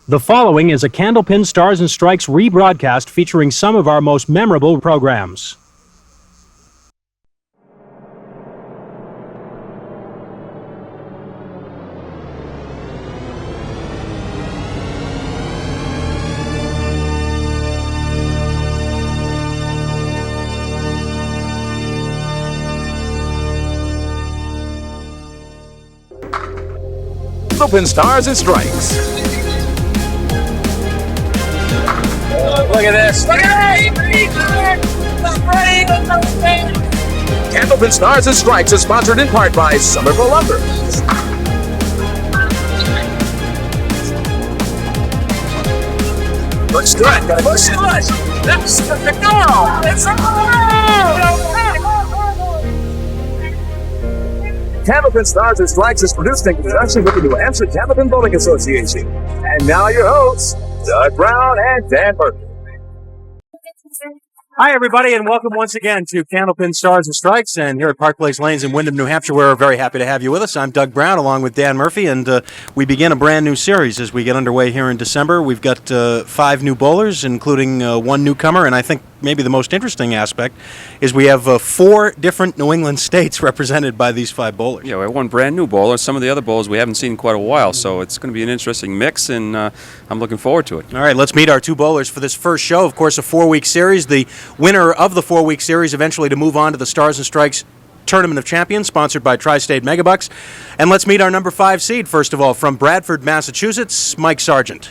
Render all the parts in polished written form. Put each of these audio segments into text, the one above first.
The following is a Candlepin Stars and Strikes rebroadcast featuring some of our most memorable programs. Candlepin Stars and Strikes. Look at this. Look at Candlepin Stars and Strikes is sponsored in part by Somerville Lumber. Looks good. Looks good. That's the goal. It's a goal. Candlepin Stars and Strikes is produced in conjunction with the New Hampshire Candlepin Bowling Association. And now your hosts, Doug Brown and Dan Murphy. Hi, everybody, and welcome once again to Candlepin Stars and Strikes. And here at Park Place Lanes in Windham, New Hampshire, we're very happy to have you with us. I'm Doug Brown, along with Dan Murphy, and we begin a brand new series as we get underway here in December. We've got 5 new bowlers, including 1 newcomer, and I think maybe the most interesting aspect is we have 4 different New England states represented by these 5 bowlers. Yeah, we have 1 brand new bowler. Some of the other bowlers we haven't seen in quite a while, so it's going to be an interesting mix, and I'm looking forward to it. All right, let's meet our 2 bowlers for this first show. Of course, a 4-week series. The winner of the 4-week series eventually to move on to the Stars and Strikes Tournament of Champions, sponsored by Tri-State Megabucks. And let's meet our number 5 seed, first of all, from Bradford, Massachusetts, Mike Sargent.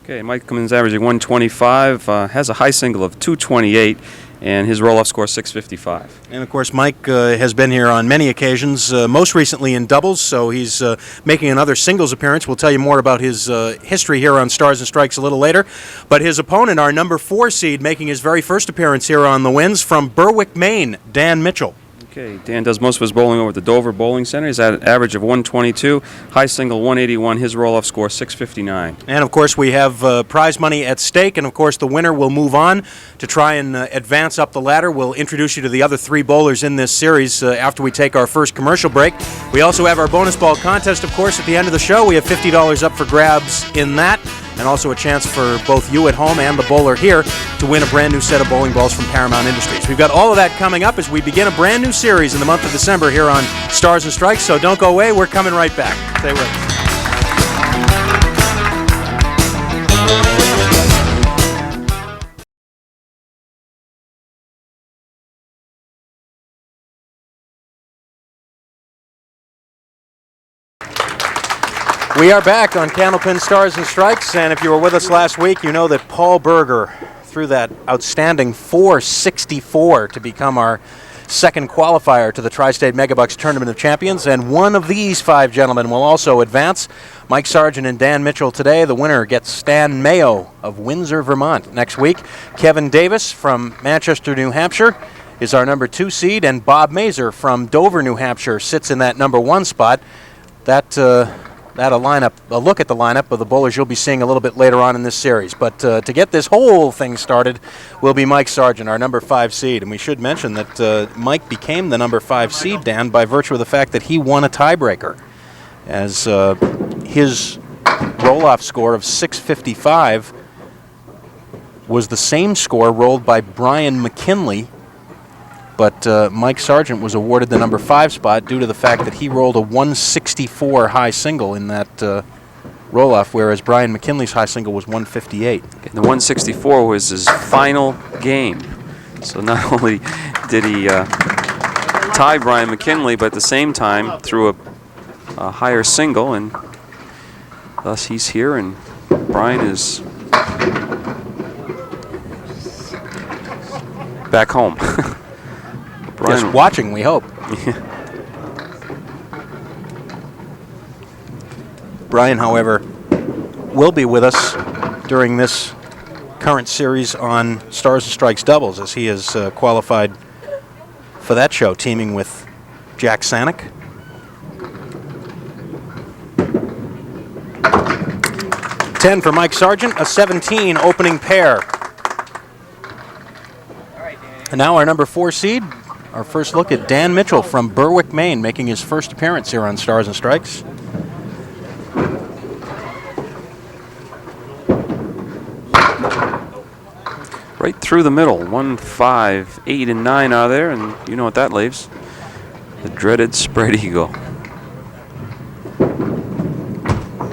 Okay, Mike comes in averaging 125, has a high single of 228, and his roll-off score 655. And, of course, Mike has been here on many occasions, most recently in doubles, so he's making another singles appearance. We'll tell you more about his history here on Stars and Strikes a little later. But his opponent, our number 4 seed, making his very first appearance here on the Winds, from Berwick, Maine, Dan Mitchell. Okay, Dan does most of his bowling over at the Dover Bowling Center. He's at an average of 122, high single 181, his roll-off score 659. And, of course, we have prize money at stake, and, of course, the winner will move on to try and advance up the ladder. We'll introduce you to the other 3 bowlers in this series after we take our first commercial break. We also have our bonus ball contest, of course, at the end of the show. We have $50 up for grabs in that, and also a chance for both you at home and the bowler here to win a brand new set of bowling balls from Paramount Industries. We've got all of that coming up as we begin a brand new series in the month of December here on Stars and Strikes, so don't go away. We're coming right back. Stay with us. We are back on Candlepin Stars and Strikes, and if you were with us last week, you know that Paul Berger threw that outstanding 464 to become our second qualifier to the Tri-State Megabucks Tournament of Champions, and one of these 5 gentlemen will also advance. Mike Sargent and Dan Mitchell today. The winner gets Stan Mayo of Windsor, Vermont next week. Kevin Davis from Manchester, New Hampshire is our number 2 seed, and Bob Mazer from Dover, New Hampshire sits in that number 1 spot. A look at the lineup of the bowlers you'll be seeing a little bit later on in this series. But to get this whole thing started will be Mike Sargent, our number 5 seed. And we should mention that Mike became the number 5 seed, Dan, by virtue of the fact that he won a tiebreaker, as his roll-off score of 655 was the same score rolled by Brian McKinley. But Mike Sargent was awarded the number 5 spot due to the fact that he rolled a 164 high single in that roll-off, whereas Brian McKinley's high single was 158. And the 164 was his final game. So not only did he tie Brian McKinley, but at the same time threw a higher single, and thus he's here, and Brian is back home. Just watching, we hope. Brian, however, will be with us during this current series on Stars and Strikes doubles, as he is qualified for that show, teaming with Jack Sanick. $10 for Mike Sargent, a 17 opening pair. And now our number 4 seed. Our first look at Dan Mitchell from Berwick, Maine, making his first appearance here on Stars and Strikes. right through the middle. 1, 5, 8, and 9 are there, and you know what that leaves. The dreaded spread eagle.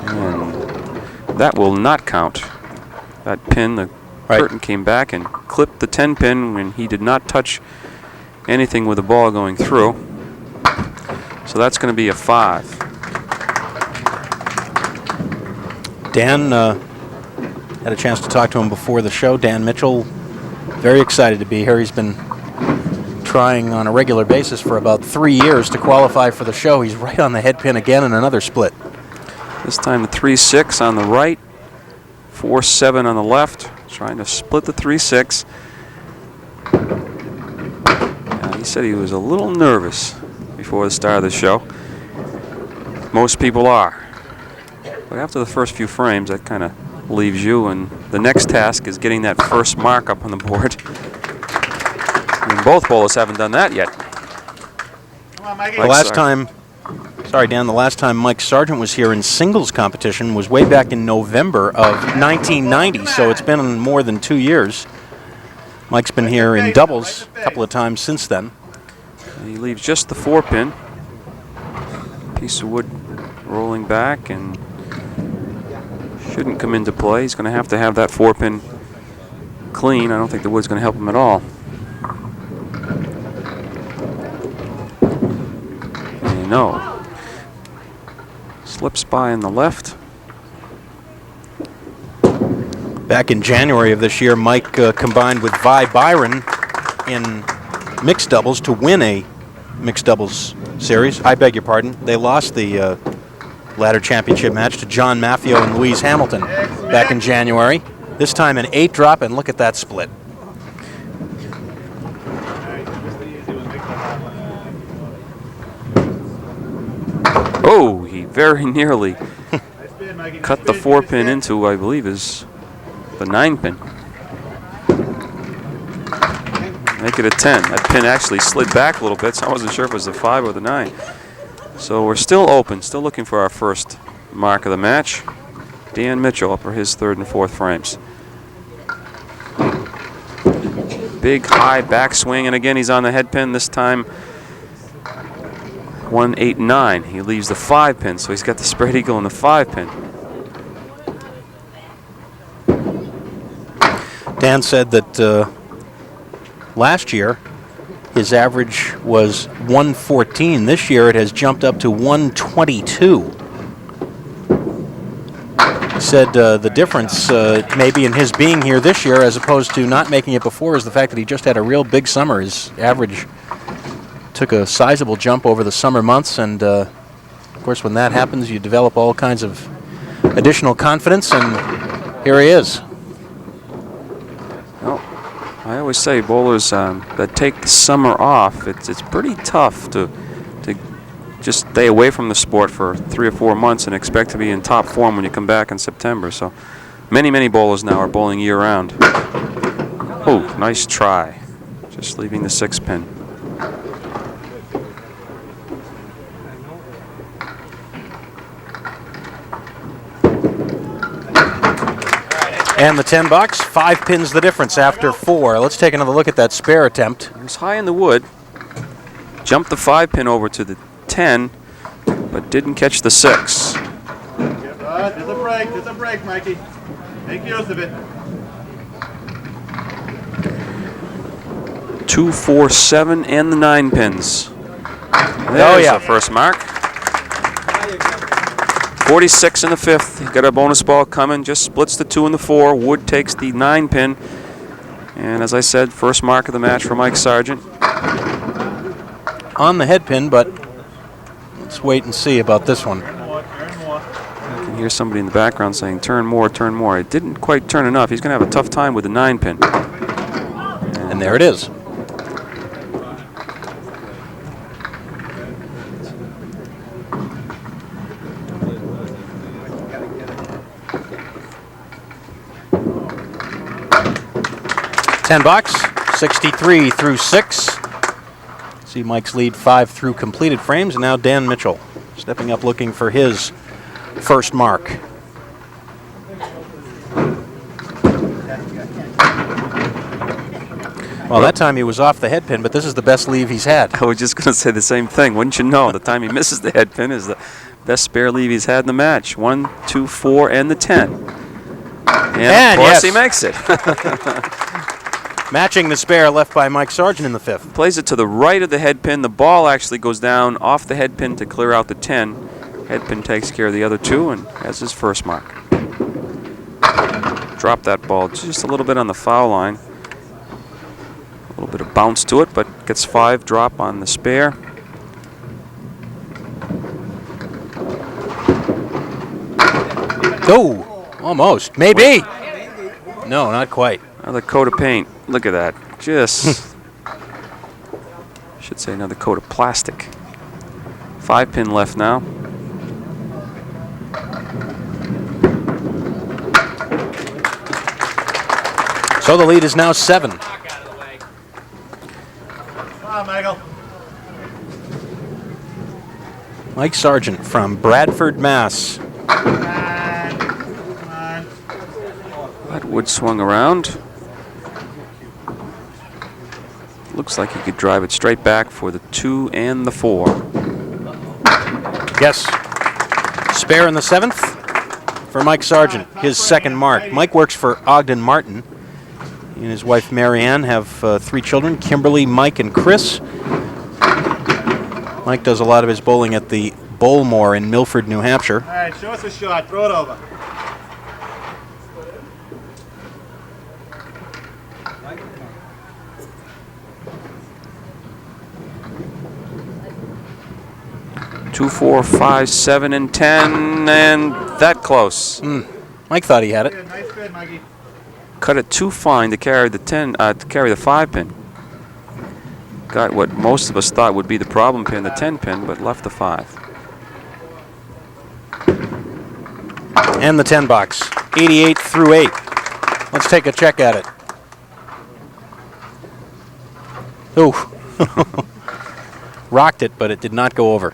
And that will not count. That pin, the curtain came back and clipped the 10 pin when he did not touch anything with the ball going through. So that's going to be a 5. Dan, had a chance to talk to him before the show. Dan Mitchell, very excited to be here. He's been trying on a regular basis for about 3 years to qualify for the show. He's right on the head pin again in another split. This time the 3-6 on the right, 4-7 on the left. Trying to split the 3-6. He said he was a little nervous before the start of the show. Most people are. But after the first few frames, that kind of leaves you, and the next task is getting that first mark up on the board. And both bowlers haven't done that yet. The last time Mike Sargent was here in singles competition was way back in November of 1990, so it's been more than 2 years. Mike's been here in doubles a couple of times since then. And he leaves just the 4 pin. Piece of wood rolling back and shouldn't come into play. He's going to have that 4 pin clean. I don't think the wood's going to help him at all. And no. Slips by on the left. Back in January of this year, Mike combined with Vi Byron in mixed doubles to win a mixed doubles series. I beg your pardon. They lost the ladder championship match to John Maffio and Louise Hamilton back in January. This time an 8 drop, and look at that split. Oh, he very nearly cut the 4 pin into, I believe, is the 9 pin. Make it a 10. That pin actually slid back a little bit, so I wasn't sure if it was the 5 or the 9. So we're still open, still looking for our first mark of the match. Dan Mitchell up for his 3rd and 4th frames. Big high backswing, and again he's on the head pin. This time 1, 8, 9. He leaves the 5 pin, so he's got the spread eagle and the 5 pin. Dan said that last year his average was 114. This year it has jumped up to 122. He said the difference maybe in his being here this year as opposed to not making it before is the fact that he just had a real big summer. His average took a sizable jump over the summer months, and of course when that happens you develop all kinds of additional confidence, and here he is. Well, I always say bowlers that take the summer off, it's pretty tough to just stay away from the sport for 3 or 4 months and expect to be in top form when you come back in September. So many bowlers now are bowling year round. Oh, nice try. Just leaving the 6 pin. And the $10, 5 pins the difference after 4. Let's take another look at that spare attempt. He was high in the wood, jumped the 5 pin over to the 10, but didn't catch the 6. There's a break, Mikey. Make use of it. 2, 4, 7, and the 9 pins. There's the first mark. 46 in the 5th. He got a bonus ball coming. Just splits the 2 and the 4. Wood takes the 9 pin. And as I said, first mark of the match for Mike Sargent. On the head pin, but let's wait and see about this one. I can hear somebody in the background saying, turn more, turn more. It didn't quite turn enough. He's going to have a tough time with the 9 pin. And there it is. $10, 63 through 6. See Mike's lead 5 through completed frames, and now Dan Mitchell stepping up looking for his first mark. Well, that time he was off the head pin, but this is the best leave he's had. I was just going to say the same thing. Wouldn't you know? The time he misses the head pin is the best spare leave he's had in the match. 1, 2, 4, and the 10. And of course, yes, he makes it. matching the spare left by Mike Sargent in the 5th. Plays it to the right of the head pin. The ball actually goes down off the head pin to clear out the 10. Head pin takes care of the other 2 and has his first mark. Drop that ball just a little bit on the foul line. A little bit of bounce to it, but gets 5 drop on the spare. Oh, almost. Maybe. No, not quite. Another coat of paint. Look at that. Just, should say another coat of plastic. 5 pin left now. So the lead is now 7. Come on, Michael. Mike Sargent from Bradford, Mass. Come on. That wood swung around. Looks like he could drive it straight back for the 2 and the 4. Yes. Spare in the 7th for Mike Sargent, his second mark. Mike works for Ogden Martin. He and his wife Marianne have 3 children, Kimberly, Mike, and Chris. Mike does a lot of his bowling at the Bowlmore in Milford, New Hampshire. All right, show us a shot. Throw it over. Two, 4, 5, 7, and 10, and that close. Mike thought he had it. Good, nice bid, Mikey. Cut it too fine to carry the 10, to carry the 5 pin. Got what most of us thought would be the problem pin, the 10 pin, but left the 5. And the 10 box, 88 through 8. Let's take a check at it. Ooh. Rocked it, but it did not go over.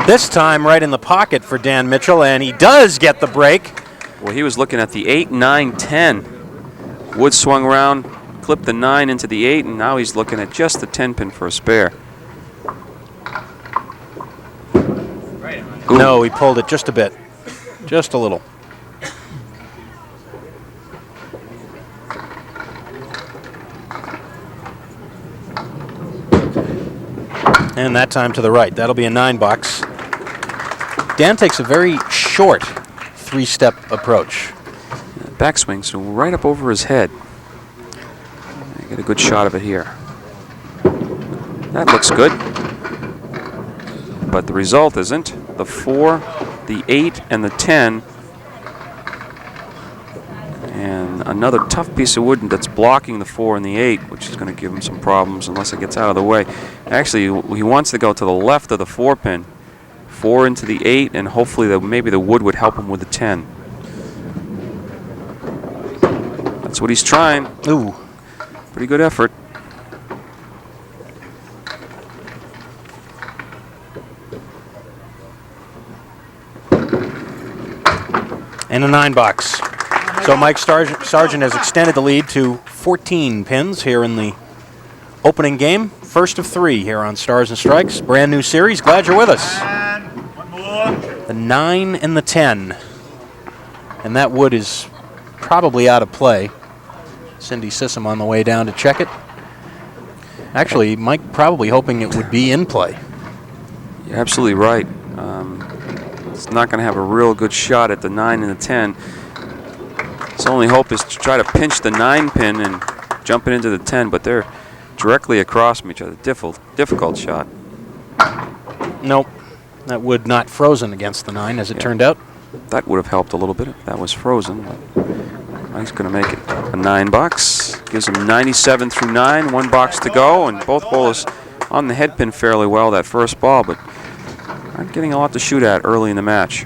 This time right in the pocket for Dan Mitchell, and he does get the break. Well, he was looking at the 8, 9, 10. Wood swung around, clipped the 9 into the 8, and now he's looking at just the 10 pin for a spare. Ooh. No, he pulled it just a bit. Just a little. And that time to the right. That'll be a 9 box. Dan takes a very short 3-step approach. Backswing, so right up over his head. Get a good shot of it here. That looks good. But the result isn't. The 4, the 8, and the 10. And another tough piece of wood that's blocking the 4 and the 8, which is going to give him some problems unless it gets out of the way. Actually, he wants to go to the left of the 4 pin. 4 into the 8, and hopefully maybe the wood would help him with the 10. That's what he's trying. Ooh. Pretty good effort. And a 9 box. So Mike Sargent has extended the lead to 14 pins here in the opening game. First of 3 here on Stars and Strikes. Brand new series. Glad you're with us. And one more. The 9 and the 10. And that wood is probably out of play. Cindy Sissom on the way down to check it. Actually, Mike probably hoping it would be in play. You're absolutely right. It's not going to have a real good shot at the 9 and the 10. His only hope is to try to pinch the 9 pin and jump it into the 10, but they're directly across from each other. Difficult shot. Nope. That wood not frozen against the 9, as it turned out. That would have helped a little bit if that was frozen. But Mike's going to make it a 9 box. Gives him 97 through 9, 1 box to go, and both bowlers on the head pin fairly well that first ball, but aren't getting a lot to shoot at early in the match.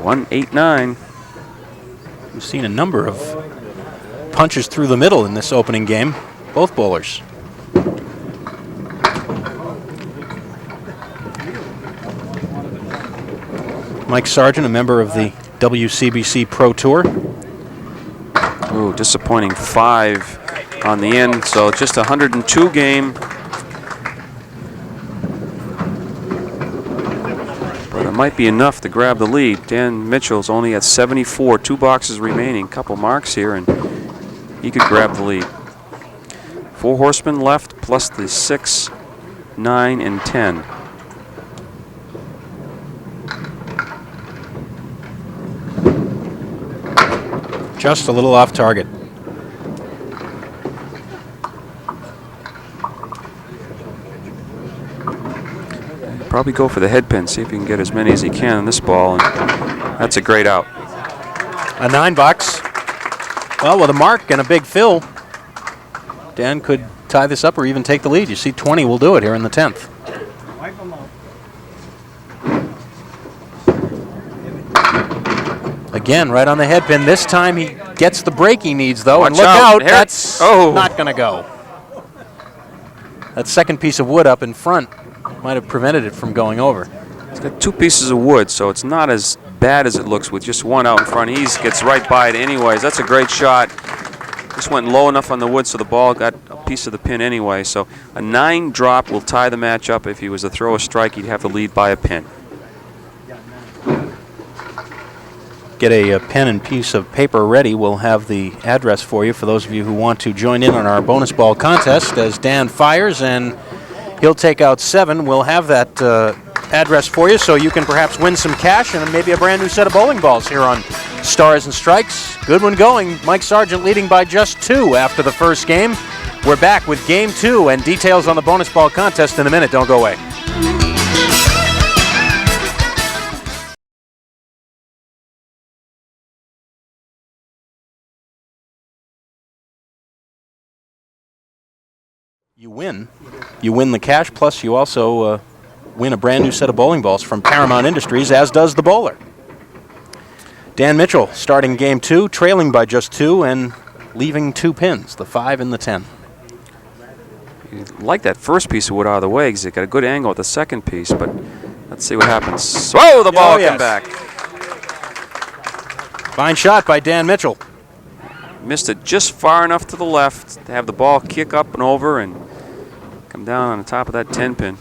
1, 8, 9. We've seen a number of punches through the middle in this opening game, both bowlers. Mike Sargent, a member of the WCBC Pro Tour. Ooh, disappointing 5 on the end, so just a 102 game. But it might be enough to grab the lead. Dan Mitchell's only at 74, 2 boxes remaining, couple marks here, and he could grab the lead. 4 horsemen left, plus the 6, 9, and 10. Just a little off target. Probably go for the head pin, see if he can get as many as he can on this ball, and that's a great out. A 9 box. Well, with a mark and a big fill, Dan could tie this up or even take the lead. You see 20 will do it here in the 10th. Again, right on the head pin. This time he gets the break he needs, though. Watch and look out. out, that's not going to go. That second piece of wood up in front might have prevented it from going over. It's got 2 pieces of wood, so it's not as bad as it looks with just one out in front. He gets right by it anyways. That's a great shot. Just went low enough on the wood so the ball got a piece of the pin anyway. So a 9 drop will tie the match up. If he was to throw a strike, he'd have to lead by a pin. Get a pen and piece of paper ready. We'll have the address for you for those of you who want to join in on our bonus ball contest as Dan fires, and he'll take out 7. We'll have that address for you so you can perhaps win some cash and maybe a brand new set of bowling balls here on Stars and Strikes. Good one going. Mike Sargent leading by just 2 after the first game. We're back with Game 2 and details on the bonus ball contest in a minute. Don't go away. You win. You win the cash, plus you also win a brand new set of bowling balls from Paramount Industries, as does the bowler. Dan Mitchell starting Game 2, trailing by just 2 and leaving 2 pins, the 5 and the 10. You like that first piece of wood out of the way because it got a good angle at the second piece, but let's see what happens. Whoa, the ball came back. Fine shot by Dan Mitchell. Missed it just far enough to the left to have the ball kick up and over and come down on the top of that 10 pin.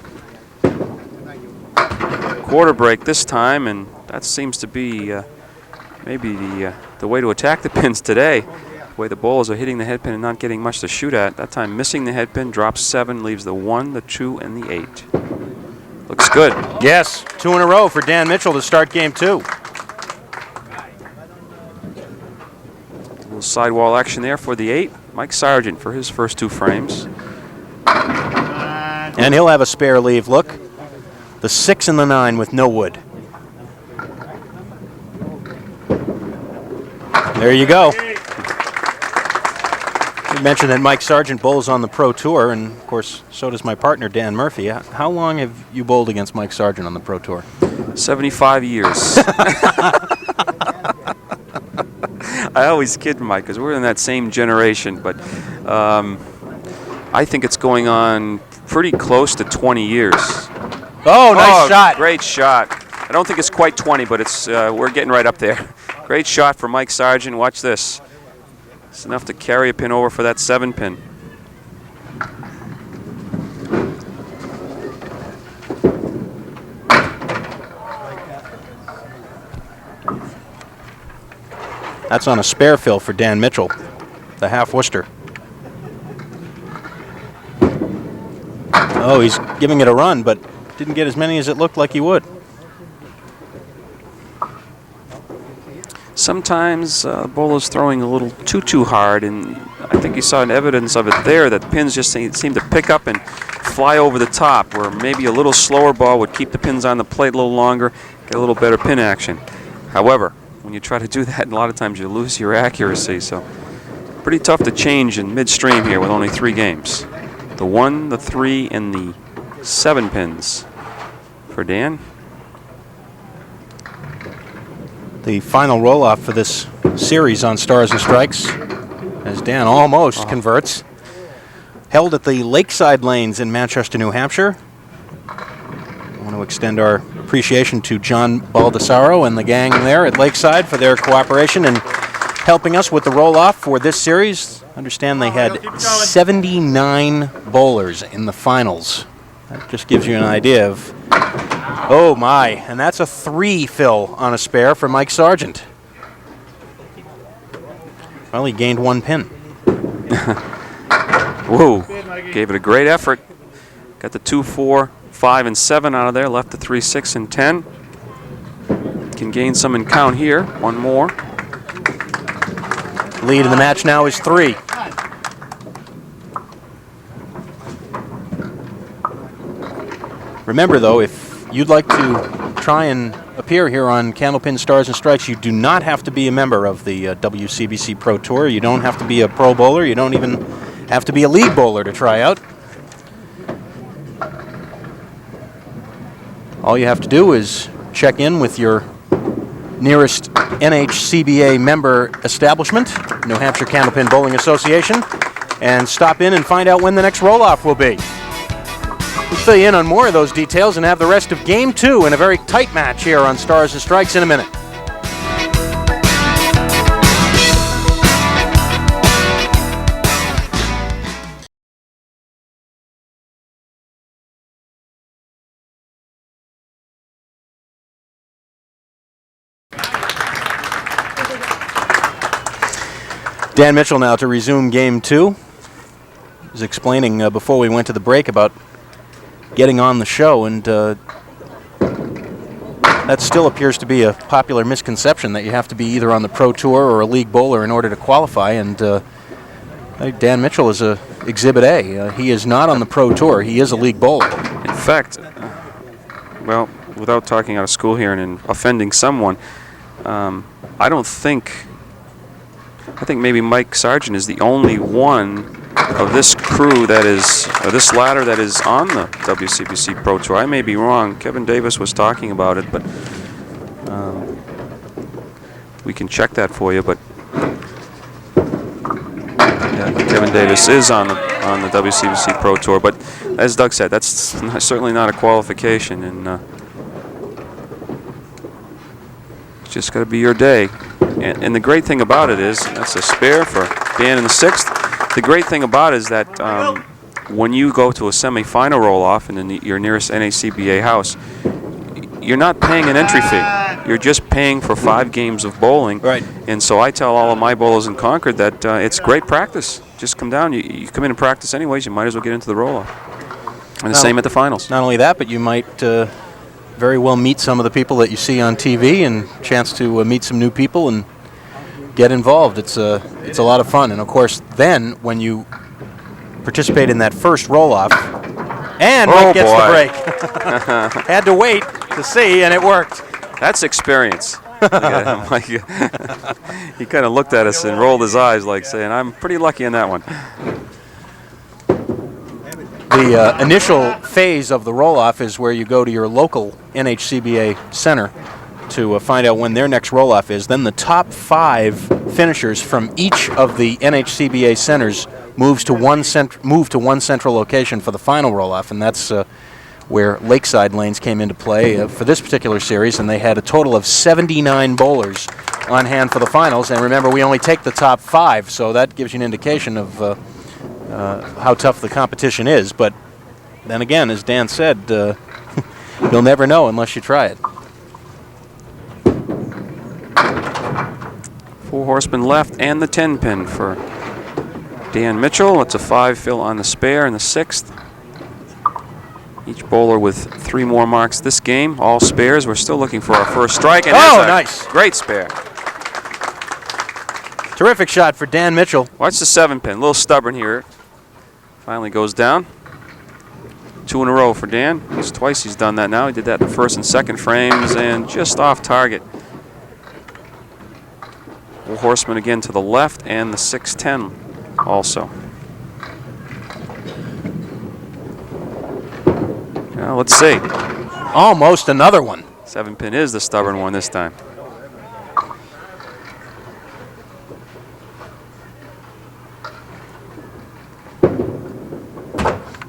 Quarter break this time, and that seems to be maybe the way to attack the pins today. The way the bowlers are hitting the head pin and not getting much to shoot at. That time missing the head pin, drops 7, leaves the 1, the 2, and the 8. Looks good. Yes, 2 in a row for Dan Mitchell to start Game 2. Sidewall action there for the 8. Mike Sargent for his first 2 frames. And he'll have a spare leave. Look, the 6 and the 9 with no wood. There you go. You mentioned that Mike Sargent bowls on the Pro Tour, and of course, so does my partner, Dan Murphy. How long have you bowled against Mike Sargent on the Pro Tour? 75 years. I always kid Mike because we're in that same generation, but I think it's going on pretty close to 20 years. Oh, nice shot. Great shot. I don't think it's quite 20, but it's we're getting right up there. Great shot for Mike Sargent. Watch this. It's enough to carry a pin over for that 7 pin. That's on a spare fill for Dan Mitchell, the half Worcester. Oh, he's giving it a run, but didn't get as many as it looked like he would. Sometimes bowler's throwing a little too hard, and I think you saw an evidence of it there, that the pins just seem to pick up and fly over the top, where maybe a little slower ball would keep the pins on the plate a little longer, get a little better pin action. However, when you try to do that, a lot of times you lose your accuracy, so pretty tough to change in midstream here with only 3 games. The 1, the 3, and the 7 pins for Dan. The final roll-off for this series on Stars and Strikes, as Dan almost converts. Held at the Lakeside Lanes in Manchester, New Hampshire. I want to extend our appreciation to John Baldessaro and the gang there at Lakeside for their cooperation and helping us with the roll-off for this series. Understand they had 79 bowlers in the finals. That just gives you an idea of, oh my, and that's a 3 fill on a spare for Mike Sargent. Well, he gained 1 pin. Whoa, gave it a great effort. Got the 2, 4, 5, and 7 out of there, left the 3, 6, and 10. Can gain some in count here. 1 more. Lead in the match now is 3. Remember, though, if you'd like to try and appear here on Candlepin Stars and Strikes, you do not have to be a member of the WCBC Pro Tour. You don't have to be a pro bowler. You don't even have to be a league bowler to try out. All you have to do is check in with your nearest NHCBA member establishment, New Hampshire Candlepin Bowling Association, and stop in and find out when the next roll-off will be. We'll fill you in on more of those details and have the rest of Game 2 in a very tight match here on Stars and Strikes in a minute. Dan Mitchell now to resume Game 2. He was explaining before we went to the break about getting on the show, and that still appears to be a popular misconception that you have to be either on the Pro Tour or a league bowler in order to qualify, and Dan Mitchell is a Exhibit A. He is not on the Pro Tour. He is a league bowler. In fact, well, without talking out of school here and offending someone, I think maybe Mike Sargent is the only one of this crew that is, or this ladder that is on the WCBC Pro Tour. I may be wrong. Kevin Davis was talking about it, but we can check that for you. But yeah, Kevin Davis is on the WCBC Pro Tour. But as Doug said, that's certainly not a qualification, and it's just got to be your day. And the great thing about it is, that's a spare for Dan in the 6th. The great thing about it is that when you go to a semi-final roll-off in your nearest NHCBA house, you're not paying an entry fee. You're just paying for 5 games of bowling. Right. And so I tell all of my bowlers in Concord that it's great practice. Just come down. You come in and practice anyways. You might as well get into the roll-off. And the same at the finals. Not only that, but you might very well meet some of the people that you see on TV, and chance to meet some new people and get involved. It's a lot of fun. And of course, then when you participate in that first roll-off, and Mike gets the break. Had to wait to see, and it worked. That's experience. He kind of looked at us and rolled his eyes like saying, I'm pretty lucky in that one. The initial phase of the roll-off is where you go to your local NHCBA center to find out when their next roll-off is. Then the top 5 finishers from each of the NHCBA centers move to one central location for the final roll-off, and that's where Lakeside lanes came into play for this particular series, and they had a total of 79 bowlers on hand for the finals. And remember, we only take the top 5, so that gives you an indication of how tough the competition is. But then again, as Dan said, you'll never know unless you try it. 4 horsemen left and the 10 pin for Dan Mitchell. It's a 5 fill on the spare in the 6th. Each bowler with 3 more marks this game. All spares. We're still looking for our first strike. And nice. Great spare. Terrific shot for Dan Mitchell. Watch the 7 pin. A little stubborn here. Finally goes down. 2 in a row for Dan. It's twice he's done that now. He did that in the 1st and 2nd frames and just off target. 4 horsemen again to the left, and the 6-10 also. Now let's see. Almost another one. 7 pin is the stubborn one this time.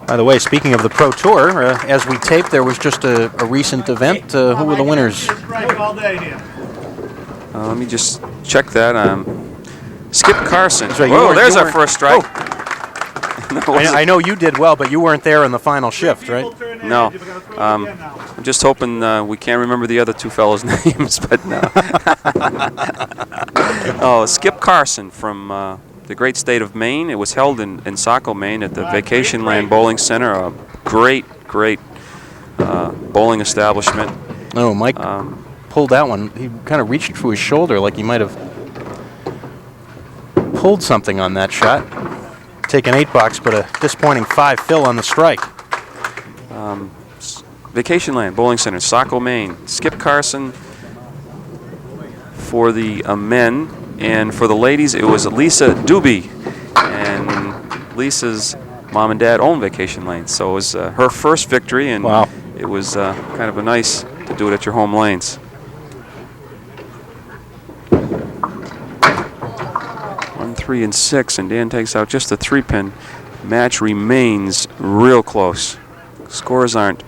By the way, speaking of the Pro Tour, as we taped, there was just a recent event. Who were the winners? Strike all day here. Let me just check that. Skip Carson. So Whoa, there's our first strike. Oh. No, I know you did well, but you weren't there in the final shift, right? No. I'm just hoping we can't remember the other two fellows' names, but no. Oh, Skip Carson from the great state of Maine. It was held in Saco, Maine at the Vacation Land Bowling Center. A great bowling establishment. Oh, Mike pulled that one. He kind of reached for his shoulder like he might have pulled something on that shot. Taken 8 box, but a disappointing 5 fill on the strike. Vacation Land Bowling Center, Saco, Maine. Skip Carson for the men, and for the ladies, it was Lisa Doobie. And Lisa's mom and dad own Vacation Lane, so it was her first victory, and wow. It was kind of a nice to do it at your home lanes. 1, 3, and 6, and Dan takes out just a 3-pin. Match remains real close. Scores aren't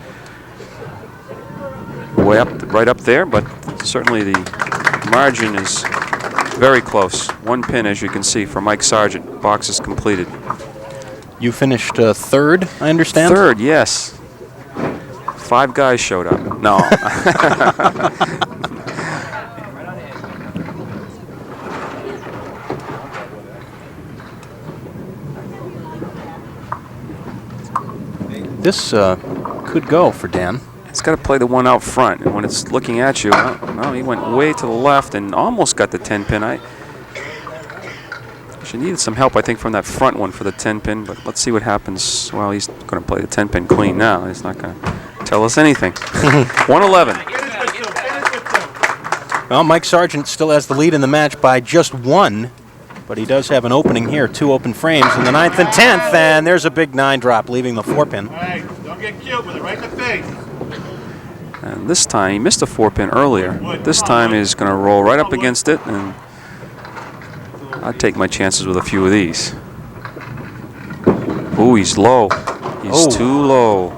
right up there, but certainly the margin is very close. 1 pin, as you can see, for Mike Sargent. Box is completed. You finished third, I understand? Third, yes. 5 guys showed up. No. This could go for Dan. It's got to play the one out front, and when it's looking at you, no, he went way to the left and almost got the 10-pin. She needed some help, I think, from that front one for the 10-pin, but let's see what happens. Well, he's going to play the 10-pin clean now. He's not going to tell us anything. 111. Well, Mike Sargent still has the lead in the match by just 1, but he does have an opening here. 2 open frames in the 9th and 10th, and there's a big 9 drop, leaving the 4-pin. Hey, don't get cute with it, right in the face. And this time, he missed a 4-pin earlier. This time, he's going to roll right up against it, and I'd take my chances with a few of these. Ooh, he's low. He's too low.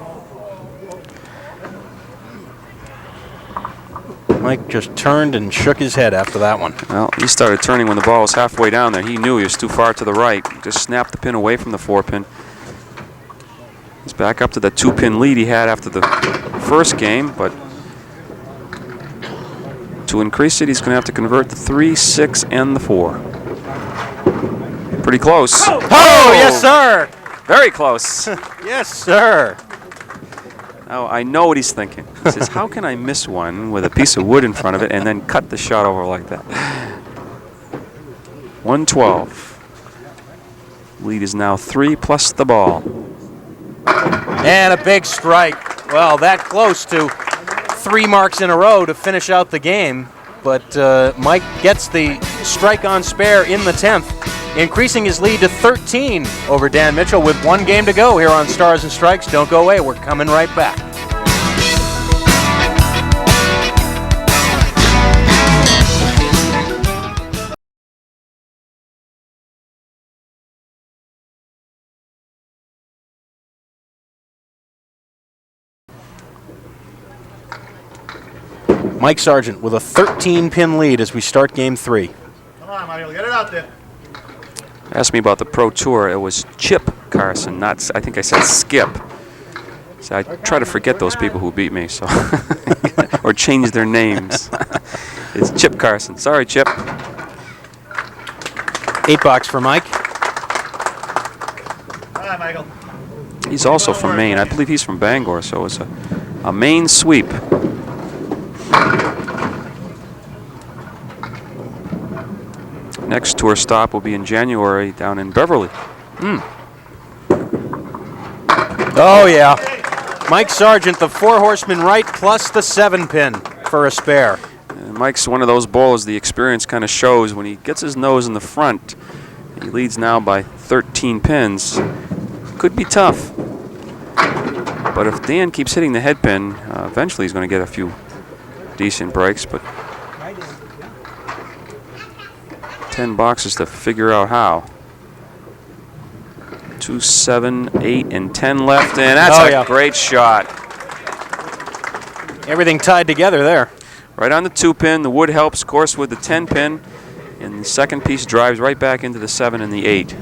Mike just turned and shook his head after that one. Well, he started turning when the ball was halfway down there. He knew he was too far to the right. Just snapped the pin away from the 4-pin. He's back up to the 2-pin lead he had after the first game, but to increase it, he's going to have to convert the 3, 6, and the 4. Pretty close. Oh, yes, sir. Very close. Yes, sir. Now, I know what he's thinking. He says, how can I miss one with a piece of wood in front of it and then cut the shot over like that? 112. Lead is now 3 plus the ball. And a big strike. Well, that close to 3 marks in a row to finish out the game. But Mike gets the strike on spare in the 10th, increasing his lead to 13 over Dan Mitchell with 1 game to go here on Stars and Strikes. Don't go away. We're coming right back. Mike Sargent with a 13-pin lead as we start game 3. Come on, Mario, get it out there. Asked me about the Pro Tour. It was Chip Carson, not, I think I said Skip. So I try to forget those people who beat me, so or change their names. It's Chip Carson. Sorry, Chip. 8 box for Mike. All right, Michael. He's also from Maine. I believe he's from Bangor, so it's a Maine sweep. Next tour stop will be in January down in Beverly. Oh, yeah. Mike Sargent, the 4 horseman right plus the 7-pin for a spare. And Mike's one of those bowlers the experience kind of shows when he gets his nose in the front. He leads now by 13 pins. Could be tough. But if Dan keeps hitting the head pin, eventually he's going to get a few decent breaks. But 10 boxes to figure out how. 2, 7, 8, and 10 left, and that's a great shot. Everything tied together there. Right on the 2-pin. The wood helps, of course, with the 10-pin. And the second piece drives right back into the 7 and the 8.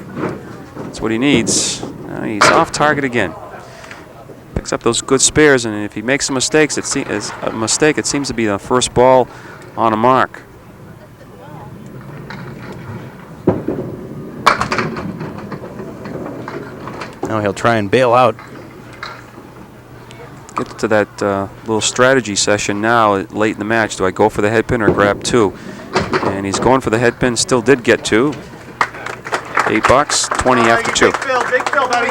That's what he needs. He's off target again. Picks up those good spares, and if he makes some mistakes, it seems to be the first ball on a mark. Now he'll try and bail out. Get to that little strategy session now late in the match. Do I go for the head pin or grab 2? And he's going for the head pin. Still did get 2. $8, 20 after 2. Big Phil, buddy.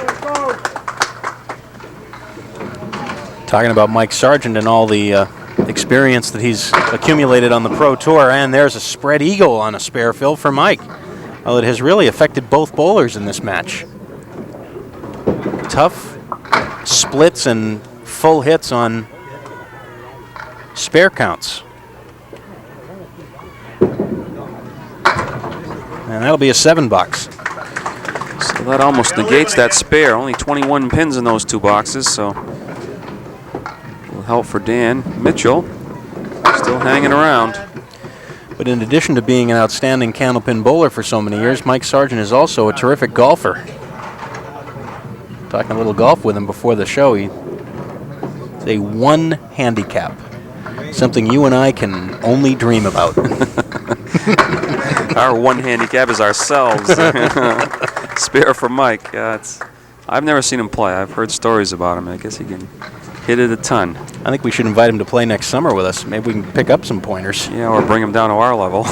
Talking about Mike Sargent and all the experience that he's accumulated on the Pro Tour, and there's a spread eagle on a spare fill for Mike. Well, it has really affected both bowlers in this match. Tough splits and full hits on spare counts. And that'll be a $7. So that almost negates that spare. Only 21 pins in those 2 boxes, so will help for Dan Mitchell. Still hanging around. But in addition to being an outstanding candlepin bowler for so many years, Mike Sargent is also a terrific golfer. Talking a little golf with him before the show. It's a 1 handicap. Something you and I can only dream about. Our 1 handicap is ourselves. Spare for Mike. I've never seen him play. I've heard stories about him. I guess he can hit it a ton. I think we should invite him to play next summer with us. Maybe we can pick up some pointers. Yeah, or bring him down to our level.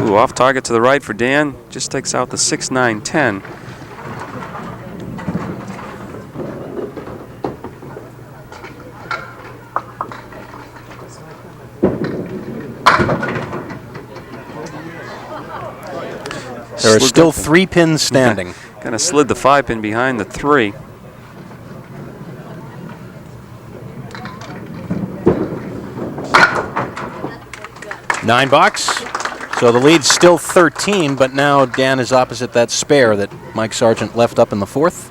Ooh, off target to the right for Dan. Just takes out the 6, 9, 10. There are still 3 pins standing. Kind of slid the 5-pin behind the 3. $9. So the lead's still 13, but now Dan is opposite that spare that Mike Sargent left up in the 4th.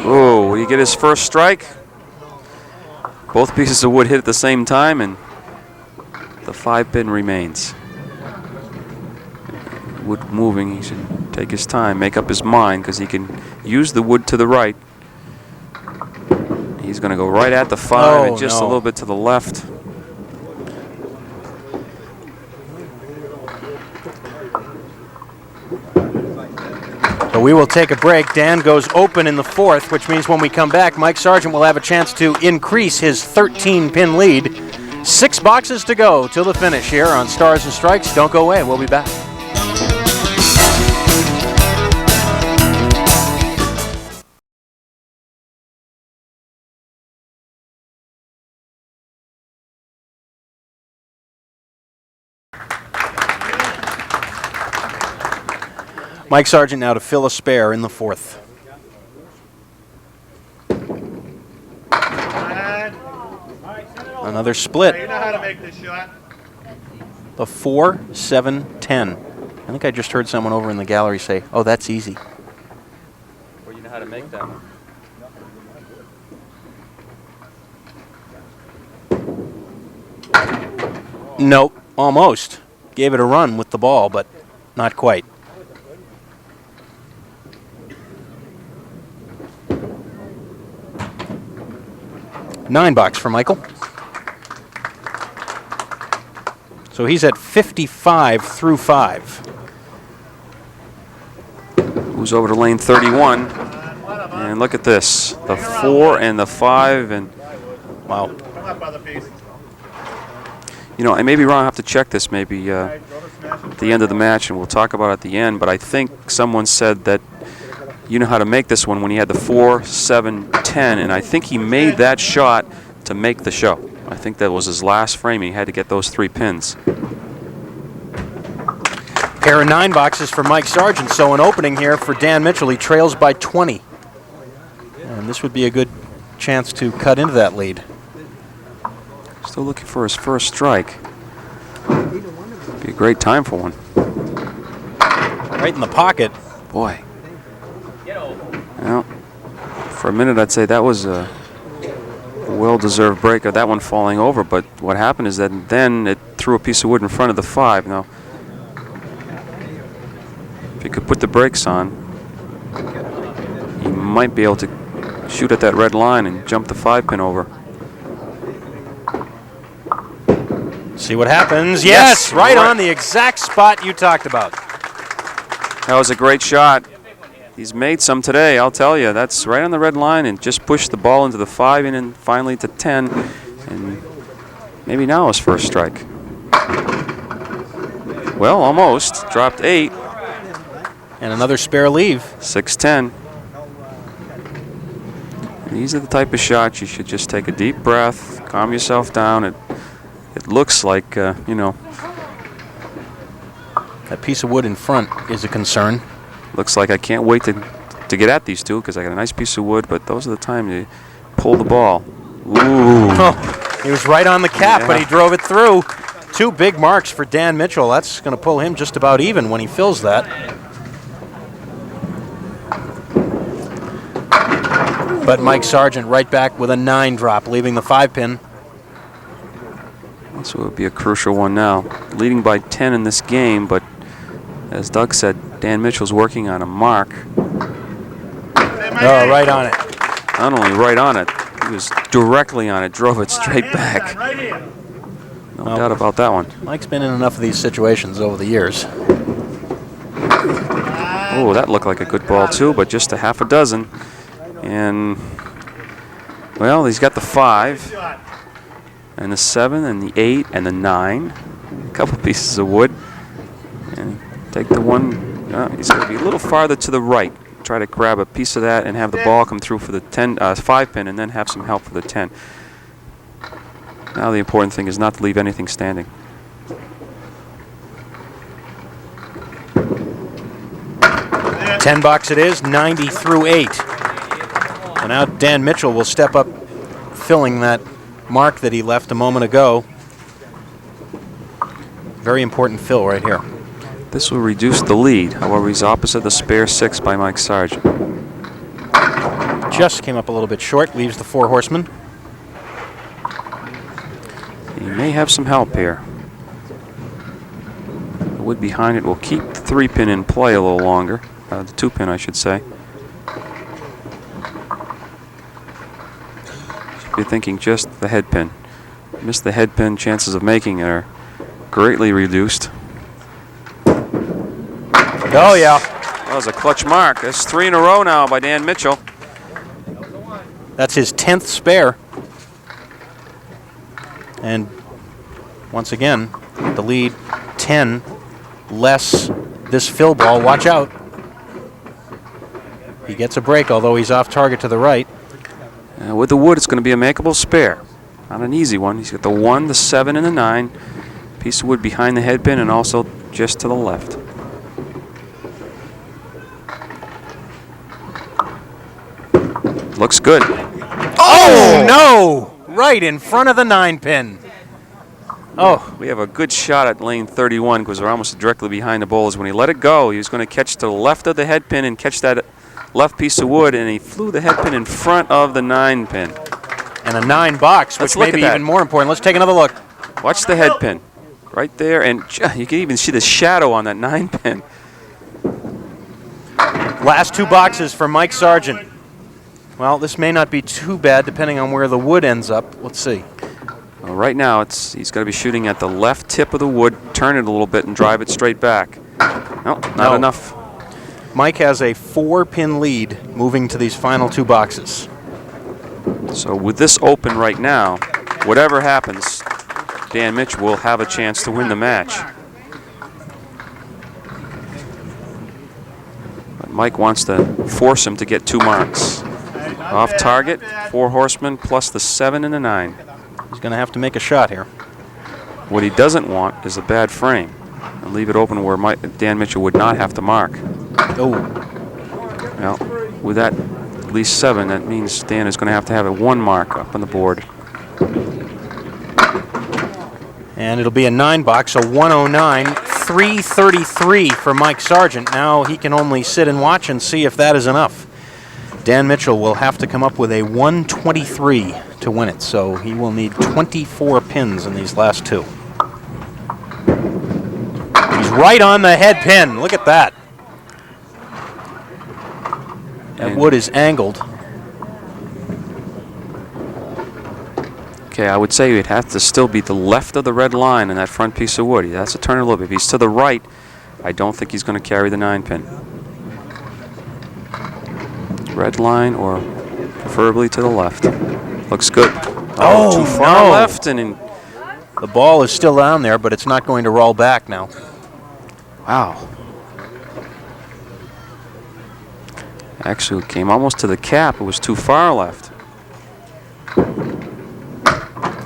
Oh, will he get his first strike? Both pieces of wood hit at the same time, and the 5-pin remains. Wood moving, he should take his time, make up his mind, because he can use the wood to the right. He's going to go right at the 5 and just a little bit to the left. So we will take a break. Dan goes open in the 4th, which means when we come back, Mike Sargent will have a chance to increase his 13-pin lead. 6 boxes to go till the finish here on Stars and Strikes. Don't go away. We'll be back. Mike Sargent now to fill a spare in the 4th. Another split. You know how to make this shot. The 4, 7, 10. I think I just heard someone over in the gallery say, "Oh, that's easy." Well, you know how to make that one. Nope, almost. Gave it a run with the ball, but not quite. $9 for Michael. So he's at 55 through 5. Moves over to lane 31. And look at this. The 4 and the 5. And wow. Come up, other piece. You know, I may be wrong. I have to check this maybe at the end of the match, and we'll talk about it at the end. But I think someone said that you know how to make this one when he had the 4, 7, 10. And I think he made that shot to make the show. I think that was his last frame. He had to get those 3 pins. Pair of 9 boxes for Mike Sargent. So an opening here for Dan Mitchell. He trails by 20. And this would be a good chance to cut into that lead. Still looking for his first strike. Be a great time for one. Right in the pocket. Boy. Well, for a minute I'd say that was a well-deserved break of that one falling over, but what happened is that then it threw a piece of wood in front of the 5. Now, if he could put the brakes on, he might be able to shoot at that red line and jump the 5-pin over. See what happens. Yes, right on the exact spot you talked about. That was a great shot. He's made some today, I'll tell you. That's right on the red line and just pushed the ball into the 5 and then finally to 10. And maybe now his first strike. Well, almost. Dropped 8. And another spare leave. 6-10. These are the type of shots you should just take a deep breath, calm yourself down. It looks like, you know. That piece of wood in front is a concern. Looks like I can't wait to get at these two because I got a nice piece of wood, but those are the time to pull the ball. Ooh. Oh, he was right on the cap, but he drove it through. 2 big marks for Dan Mitchell. That's going to pull him just about even when he fills that. But Mike Sargent right back with a 9 drop, leaving the 5-pin. This would be a crucial one now. Leading by 10 in this game, but as Doug said, Dan Mitchell's working on a mark. Oh, right on it. Not only right on it, he was directly on it, drove it straight back. No doubt about that one. Mike's been in enough of these situations over the years. Oh, that looked like a good ball too, but just a half a dozen. And, well, he's got the 5, and the 7, and the 8, and the 9. A couple pieces of wood. And take the one. He's going to be a little farther to the right. Try to grab a piece of that and have the ball come through for the 5-pin and then have some help for the 10. Now the important thing is not to leave anything standing. $10 it is, 90 through 8. And now Dan Mitchell will step up, filling that mark that he left a moment ago. Very important fill right here. This will reduce the lead. However, he's opposite the spare 6 by Mike Sargent. Just came up a little bit short, leaves the 4 horsemen. He may have some help here. The wood behind it will keep the 3-pin in play a little longer. The 2-pin, I should say. Should be thinking just the head pin. Miss the head pin, chances of making it are greatly reduced. Oh, yeah. That was a clutch mark. That's 3 in a row now by Dan Mitchell. That's his 10th spare. And once again, the lead 10 less this fill ball. Watch out. He gets a break, although he's off target to the right. With the wood, it's going to be a makeable spare. Not an easy one. He's got the 1, the 7, and the 9. Piece of wood behind the head pin and also just to the left. Looks good. Oh, no! Right in front of the 9-pin. Oh. We have a good shot at lane 31 because we're almost directly behind the bowlers. When he let it go, he was going to catch to the left of the head pin and catch that left piece of wood, and he flew the head pin in front of the 9-pin. And a 9 box, which may be even more important. Let's take another look. Watch the head pin right there, and you can even see the shadow on that 9-pin. Last 2 boxes for Mike Sargent. Well, this may not be too bad depending on where the wood ends up. Let's see. Well, right now, he's got to be shooting at the left tip of the wood, turn it a little bit, and drive it straight back. No, not enough. Mike has a 4-pin lead moving to these final 2 boxes. So with this open right now, whatever happens, Dan Mitch will have a chance to win the match. But Mike wants to force him to get 2 marks. Off target, 4 horsemen plus the 7 and the 9. He's going to have to make a shot here. What he doesn't want is a bad frame and leave it open where Dan Mitchell would not have to mark. Oh. Well, with that at least 7, that means Dan is going to have a 1 mark up on the board. And it'll be a 9 box, a 109, 333 for Mike Sargent. Now he can only sit and watch and see if that is enough. Dan Mitchell will have to come up with a 123 to win it, so he will need 24 pins in these last two. He's right on the head pin. Look at that. That wood is angled. Okay, I would say he'd have to still be the left of the red line in that front piece of wood. He has to turn it a little bit. If he's to the right, I don't think he's going to carry the 9 pin. Red line or preferably to the left. Looks good. Oh, too far no. left. And The ball is still down there, but it's not going to roll back now. wow. Actually, it came almost to the cap. It was too far left.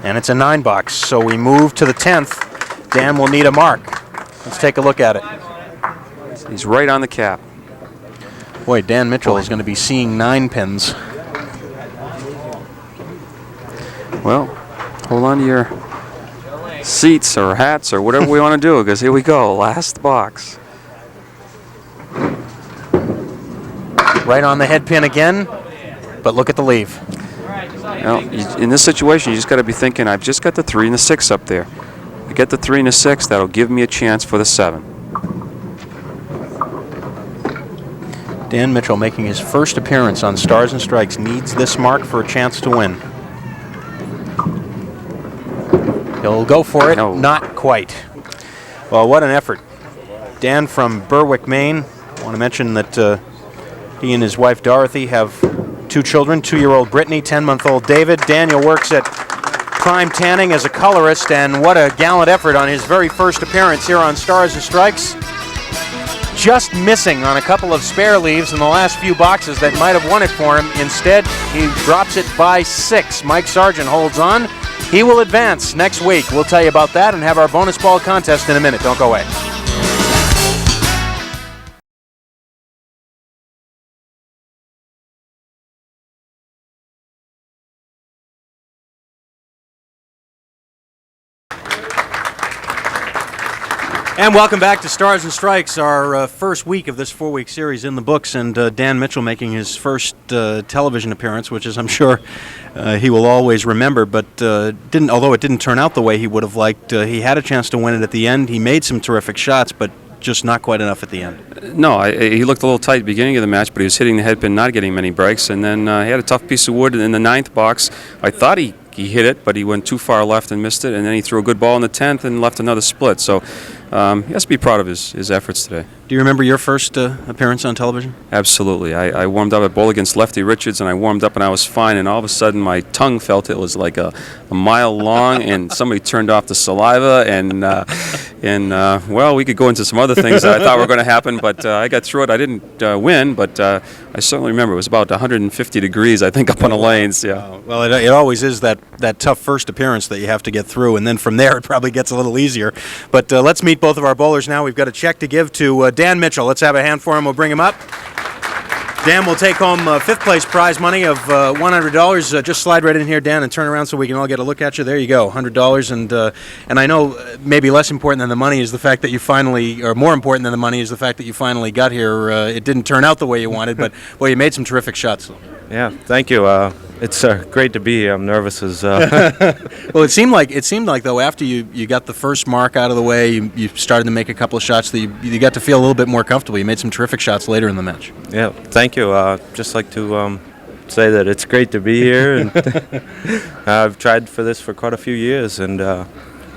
And it's a 9 box, so we move to the 10th. Dan will need a mark. Let's take a look at it. He's right on the cap. Boy, Dan Mitchell is going to be seeing 9 pins. Well, hold on to your seats or hats or whatever we want to do, because here we go. Last box. Right on the head pin again, but look at the leave. Well, in this situation, you just got to be thinking, I've just got the 3 and the 6 up there. I get the 3 and the 6, that'll give me a chance for the 7. Dan Mitchell, making his first appearance on Stars and Strikes, needs this mark for a chance to win. He'll go for it. No. Not quite. Well, what an effort. Dan from Berwick, Maine. I want to mention that he and his wife Dorothy have 2 children, 2-year-old Brittany, 10-month-old David. Daniel works at Prime Tanning as a colorist, and what a gallant effort on his very first appearance here on Stars and Strikes. Just missing on a couple of spare leaves in the last few boxes that might have won it for him. Instead, he drops it by 6. Mike Sargent holds on. He will advance next week. We'll tell you about that and have our bonus ball contest in a minute. Don't go away. And welcome back to Stars and Strikes, our first week of this 4-week series in the books, and Dan Mitchell making his first television appearance, which is, I'm sure, he will always remember, but although it didn't turn out the way he would have liked, he had a chance to win it at the end. He made some terrific shots, but just not quite enough at the end. No, he looked a little tight at the beginning of the match, but he was hitting the head pin, not getting many breaks, and then he had a tough piece of wood in the 9th box. I thought he hit it, but he went too far left and missed it, and then he threw a good ball in the 10th and left another split. So he has to be proud of his efforts today. Do you remember your first appearance on television? Absolutely. I warmed up at bowl against Lefty Richards, and I warmed up and I was fine, and all of a sudden my tongue felt it was like a mile long, and somebody turned off the saliva, and well, we could go into some other things that I thought were going to happen, but I got through it. I didn't win, but I certainly remember it was about 150 degrees, I think, up on the lanes. Yeah. Well, it always is that tough first appearance that you have to get through, and then from there it probably gets a little easier. But let's meet both of our bowlers now. We've got a check to give to Dan Mitchell. Let's have a hand for him. We'll bring him up. Dan will take home 5th place prize money of $100. Just slide right in here, Dan, and turn around so we can all get a look at you. There you go, $100. And I know maybe less important than the money is the fact that you finally, or more important than the money is the fact that you finally got here. It didn't turn out the way you wanted, but well, you made some terrific shots. Yeah, thank you. It's great to be here. I'm nervous as. Well, it seemed like though after you got the first mark out of the way, you started to make a couple of shots that you got to feel a little bit more comfortable. You made some terrific shots later in the match. Yeah, thank you. Just like to say that it's great to be here, and I've tried for this for quite a few years, and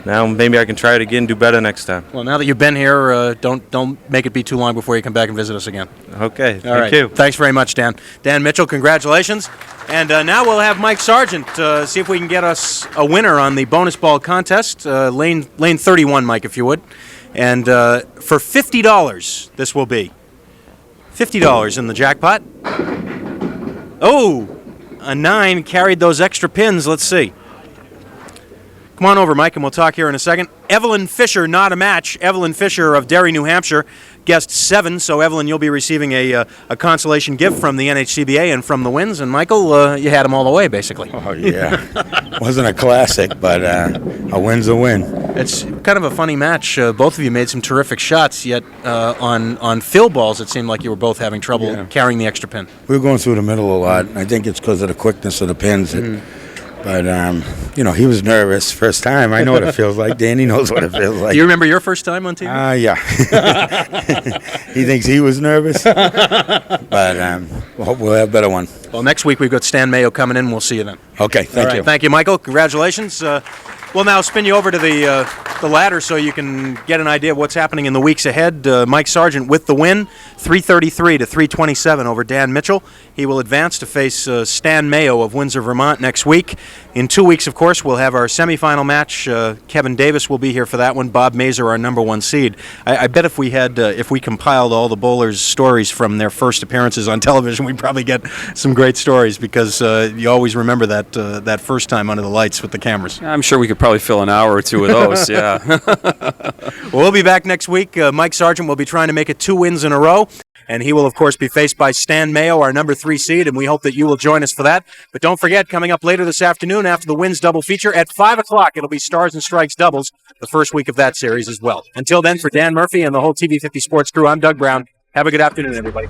now maybe I can try it again, do better next time. Well, now that you've been here, don't make it be too long before you come back and visit us again. Okay, All right. thank you. Thanks very much, Dan. Dan Mitchell, congratulations. And now we'll have Mike Sargent see if we can get us a winner on the bonus ball contest. Lane 31, Mike, if you would. And for $50, this will be. $50 in the jackpot. Oh, a 9 carried those extra pins. Let's see. Come on over, Mike, and we'll talk here in a second. Evelyn Fisher, not a match. Evelyn Fisher of Derry, New Hampshire, guessed 7. So, Evelyn, you'll be receiving a consolation gift from the NHCBA and from the Winds. And, Michael, you had them all the way, basically. Oh, yeah. Wasn't a classic, but a win's a win. It's kind of a funny match. Both of you made some terrific shots, yet on fill balls, it seemed like you were both having trouble carrying the extra pin. We were going through the middle a lot. I think it's because of the quickness of the pins. But, he was nervous first time. I know what it feels like. Danny knows what it feels like. Do you remember your first time on TV? Yeah. He thinks he was nervous. But we'll have a better one. Well, next week we've got Stan Mayo coming in. We'll see you then. Okay, thank you. Thank you, Michael. Congratulations. We'll now spin you over to the ladder so you can get an idea of what's happening in the weeks ahead. Mike Sargent with the win, 333 to 327 over Dan Mitchell. He will advance to face Stan Mayo of Windsor, Vermont next week. In 2 weeks, of course, we'll have our semifinal match. Kevin Davis will be here for that one. Bob Mazer, our number 1 seed. I bet if we compiled all the bowlers' stories from their first appearances on television, we'd probably get some great stories because you always remember that first time under the lights with the cameras. I'm sure we could probably fill an hour or two of those, yeah. We'll be back next week. Mike Sargent will be trying to make it 2 wins in a row, and he will, of course, be faced by Stan Mayo, our number 3 seed, and we hope that you will join us for that. But don't forget, coming up later this afternoon after the Winds double feature at 5 o'clock, it'll be Stars and Strikes doubles, the first week of that series as well. Until then, for Dan Murphy and the whole TV50 Sports crew, I'm Doug Brown. Have a good afternoon, everybody.